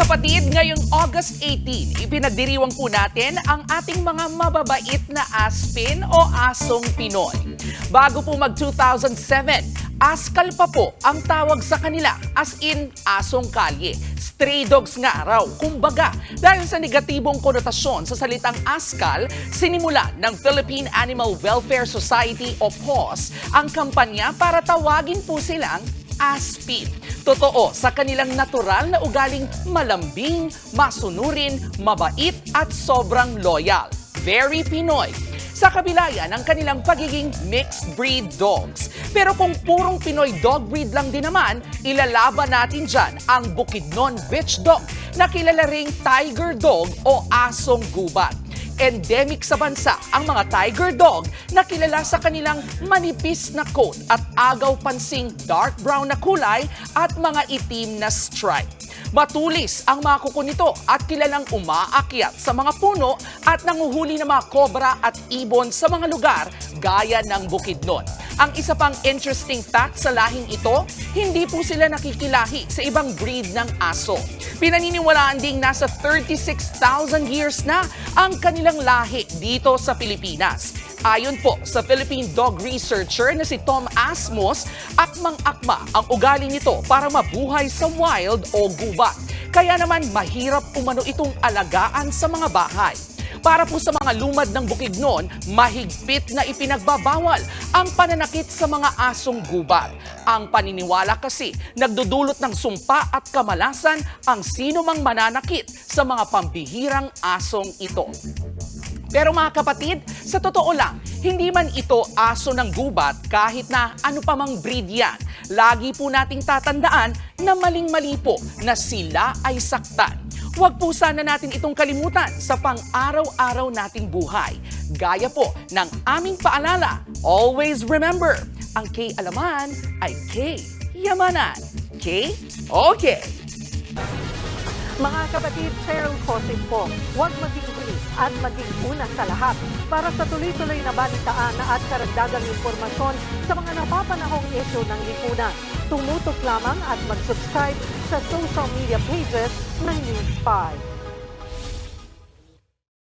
kapatid, ngayong August 18, ipinagdiriwang po natin ang ating mga mababait na aspin o asong Pinoy. Bago po mag-2007, askal pa po ang tawag sa kanila, as in asong kalye. Stray dogs nga raw, kumbaga. Dahil sa negatibong konotasyon sa salitang askal, sinimulan ng Philippine Animal Welfare Society o PAWS ang kampanya para tawagin po silang aspin. Totoo sa kanilang natural na ugaling malambing, masunurin, mabait at sobrang loyal. Very Pinoy. Sa kabila yan ang kanilang pagiging mixed breed dogs. Pero kung purong Pinoy dog breed lang din naman, ilalaban natin dyan ang Bukidnon Bitch Dog na kilala ring tiger dog o asong gubat. Endemic sa bansa ang mga tiger dog na kilala sa kanilang manipis na coat at agaw pansing dark brown na kulay at mga itim na stripe. Matulis ang mga kuko nito at kilalang umaakyat sa mga puno at nanguhuli ng mga kobra at ibon sa mga lugar gaya ng Bukidnon. Ang isa pang interesting fact sa lahing ito, hindi po sila nakikilahi sa ibang breed ng aso. Pinaniniwalaan ding nasa 36,000 years na ang kanilang lahi dito sa Pilipinas. Ayon po sa Philippine dog researcher na si Tom Asmus, akmang-akma ang ugali nito para mabuhay sa wild o gubat. Kaya naman mahirap umano itong alagaan sa mga bahay. Para po sa mga lumad ng Bukidnon, mahigpit na ipinagbabawal ang pananakit sa mga asong gubat. Ang paniniwala kasi, nagdudulot ng sumpa at kamalasan ang sino mang mananakit sa mga pambihirang asong ito. Pero mga kapatid, sa totoo lang, hindi man ito aso ng gubat kahit na ano pa mang breed yan. Lagi po nating tatandaan na maling-mali po na sila ay saktan. Huwag po sana natin itong kalimutan sa pang-araw-araw nating buhay. Gaya po ng aming paalala, always remember, ang K-alaman ay K-yamanan. K? Okay. Mga kapatid, Cheryl Cosip po, huwag maging huli at maging una sa lahat para sa tuloy-tuloy na balitaan at karagdagang impormasyon sa mga napapanahong issue ng lipunan. Tumutok lamang at mag-subscribe sa social media pages ng News 5.